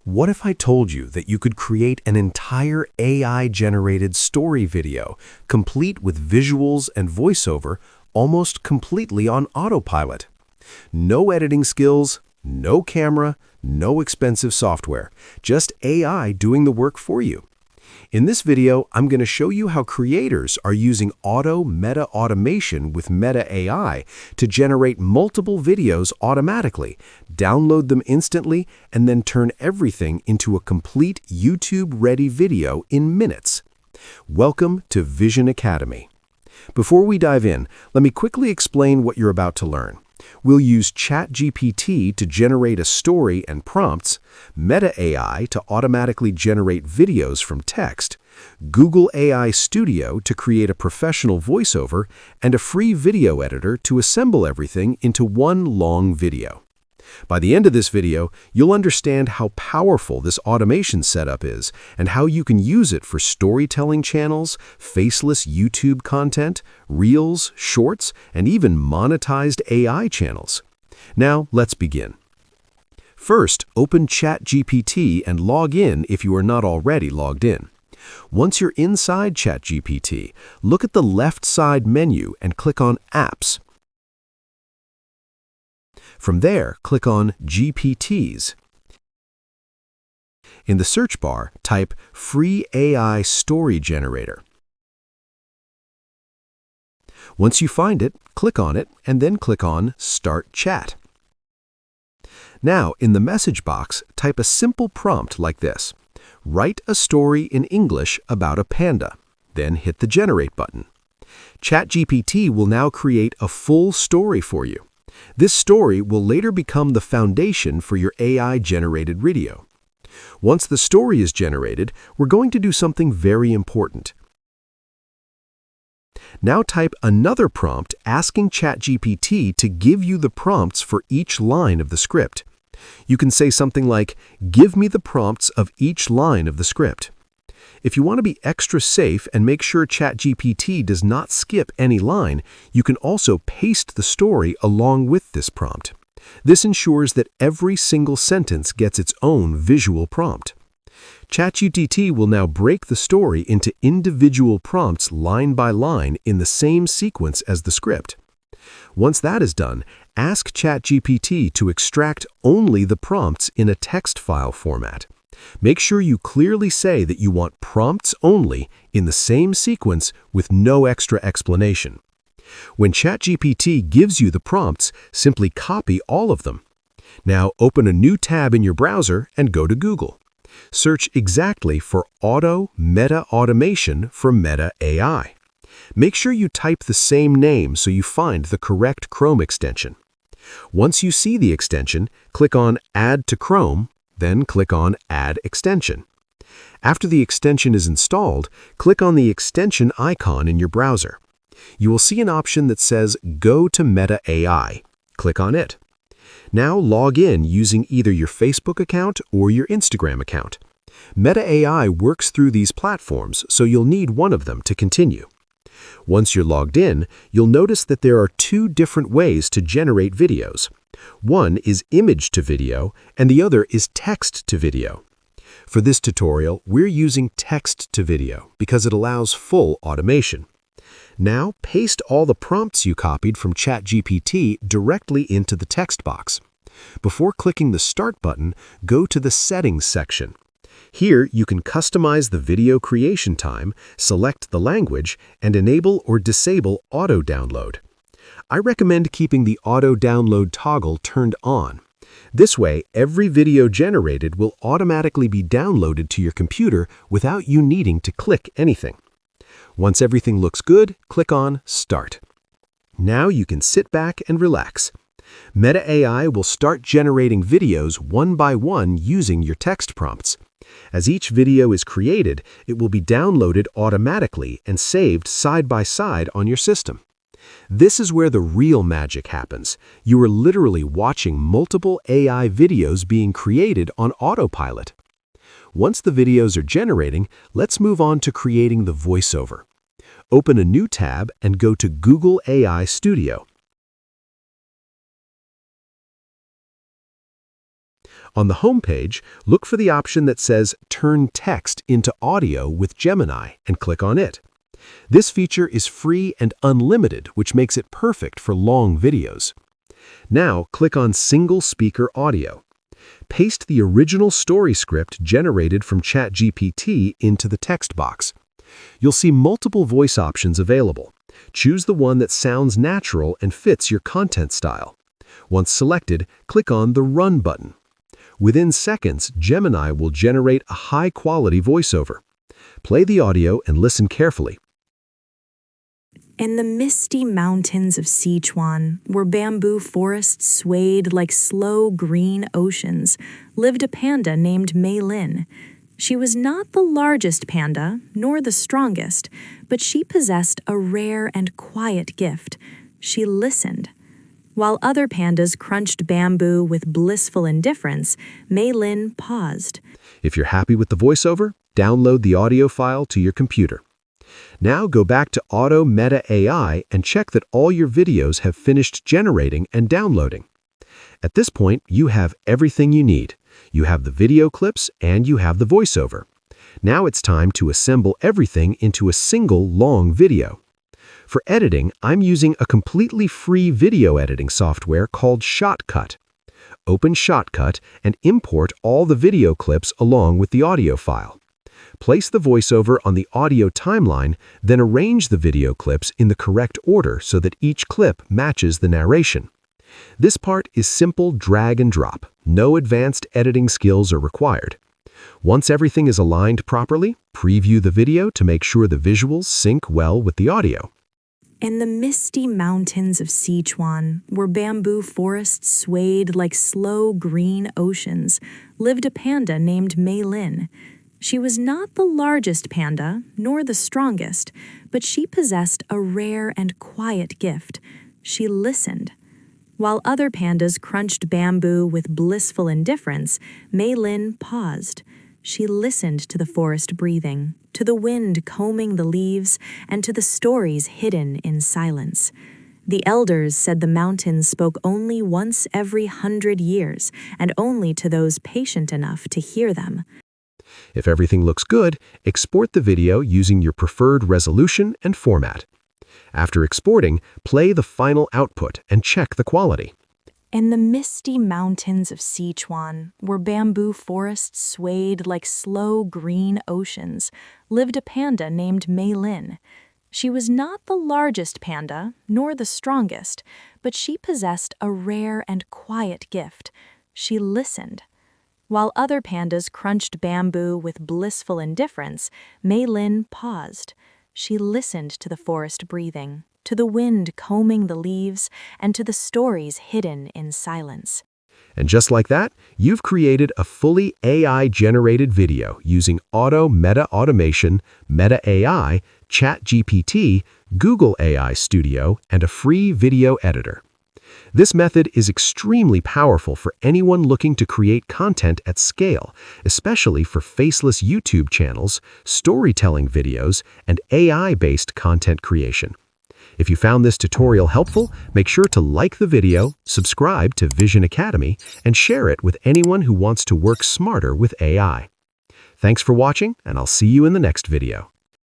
What if I told you that you could create an entire AI-generated story video, complete with visuals and voiceover, almost completely on autopilot? No editing skills, no camera, no expensive software, just AI doing the work for you. In this video, I'm going to show you how creators are using meta automation with Meta AI to generate multiple videos automatically, download them instantly, and then turn everything into a complete YouTube-ready video in minutes. Welcome to Vision Academy. Before we dive in, let me quickly explain what you're about to learn. We'll use ChatGPT to generate a story and prompts, Meta AI to automatically generate videos from text, Google AI Studio to create a professional voiceover, and a free video editor to assemble everything into one long video. By the end of this video, you'll understand how powerful this automation setup is and how you can use it for storytelling channels, faceless YouTube content, reels, shorts, and even monetized AI channels. Now, let's begin. First, open ChatGPT and log in if you are not already logged in. Once you're inside ChatGPT, look at the left side menu and click on Apps. From there, click on GPTs. In the search bar, type Free AI Story Generator. Once you find it, click on it and then click on Start Chat. Now, in the message box, type a simple prompt like this. Write a story in English about a panda. Then hit the Generate button. ChatGPT will now create a full story for you. This story will later become the foundation for your AI-generated video. Once the story is generated, we're going to do something very important. Now type another prompt asking ChatGPT to give you the prompts for each line of the script. You can say something like, "Give me the prompts of each line of the script." If you want to be extra safe and make sure ChatGPT does not skip any line, you can also paste the story along with this prompt. This ensures that every single sentence gets its own visual prompt. ChatGPT will now break the story into individual prompts line by line in the same sequence as the script. Once that is done, ask ChatGPT to extract only the prompts in a text file format. Make sure you clearly say that you want prompts only in the same sequence with no extra explanation. When ChatGPT gives you the prompts, simply copy all of them. Now open a new tab in your browser and go to Google. Search exactly for Meta Automation for Meta AI. Make sure you type the same name so you find the correct Chrome extension. Once you see the extension, click on Add to Chrome, then click on Add Extension. After the extension is installed, click on the extension icon in your browser. You will see an option that says Go to Meta AI. Click on it. Now log in using either your Facebook account or your Instagram account. Meta AI works through these platforms, so you'll need one of them to continue. Once you're logged in, you'll notice that there are two different ways to generate videos. One is image to video, and the other is text to video. For this tutorial, we're using text to video because it allows full automation. Now, paste all the prompts you copied from ChatGPT directly into the text box. Before clicking the Start button, go to the Settings section. Here, you can customize the video creation time, select the language, and enable or disable auto-download. I recommend keeping the auto-download toggle turned on. This way, every video generated will automatically be downloaded to your computer without you needing to click anything. Once everything looks good, click on Start. Now you can sit back and relax. Meta AI will start generating videos one by one using your text prompts. As each video is created, it will be downloaded automatically and saved side by side on your system. This is where the real magic happens. You are literally watching multiple AI videos being created on autopilot. Once the videos are generating, let's move on to creating the voiceover. Open a new tab and go to Google AI Studio. On the home page, look for the option that says Turn Text into Audio with Gemini and click on it. This feature is free and unlimited, which makes it perfect for long videos. Now, click on Single Speaker Audio. Paste the original story script generated from ChatGPT into the text box. You'll see multiple voice options available. Choose the one that sounds natural and fits your content style. Once selected, click on the Run button. Within seconds, Gemini will generate a high-quality voiceover. Play the audio and listen carefully. In the misty mountains of Sichuan, where bamboo forests swayed like slow green oceans, lived a panda named Mei Lin. She was not the largest panda, nor the strongest, but she possessed a rare and quiet gift. She listened. While other pandas crunched bamboo with blissful indifference, Mei Lin paused. If you're happy with the voiceover, download the audio file to your computer. Now go back to Auto Meta AI and check that all your videos have finished generating and downloading. At this point, you have everything you need. You have the video clips and you have the voiceover. Now it's time to assemble everything into a single long video. For editing, I'm using a completely free video editing software called Shotcut. Open Shotcut and import all the video clips along with the audio file. Place the voiceover on the audio timeline, then arrange the video clips in the correct order so that each clip matches the narration. This part is simple drag and drop. No advanced editing skills are required. Once everything is aligned properly, preview the video to make sure the visuals sync well with the audio. In the misty mountains of Sichuan, where bamboo forests swayed like slow green oceans, lived a panda named Mei Lin. She was not the largest panda, nor the strongest, but she possessed a rare and quiet gift. She listened. While other pandas crunched bamboo with blissful indifference, Mei Lin paused. She listened to the forest breathing, to the wind combing the leaves, and to the stories hidden in silence. The elders said the mountains spoke only once every 100 years, and only to those patient enough to hear them. If everything looks good, export the video using your preferred resolution and format. After exporting, play the final output and check the quality. In the misty mountains of Sichuan, where bamboo forests swayed like slow green oceans, lived a panda named Mei Lin. She was not the largest panda, nor the strongest, but she possessed a rare and quiet gift. She listened. While other pandas crunched bamboo with blissful indifference, Mei Lin paused. She listened to the forest breathing, to the wind combing the leaves, and to the stories hidden in silence. And just like that, you've created a fully AI-generated video using Auto Meta Automation, Meta AI, ChatGPT, Google AI Studio, and a free video editor. This method is extremely powerful for anyone looking to create content at scale, especially for faceless YouTube channels, storytelling videos, and AI-based content creation. If you found this tutorial helpful, make sure to like the video, subscribe to Vision Academy, and share it with anyone who wants to work smarter with AI. Thanks for watching, and I'll see you in the next video.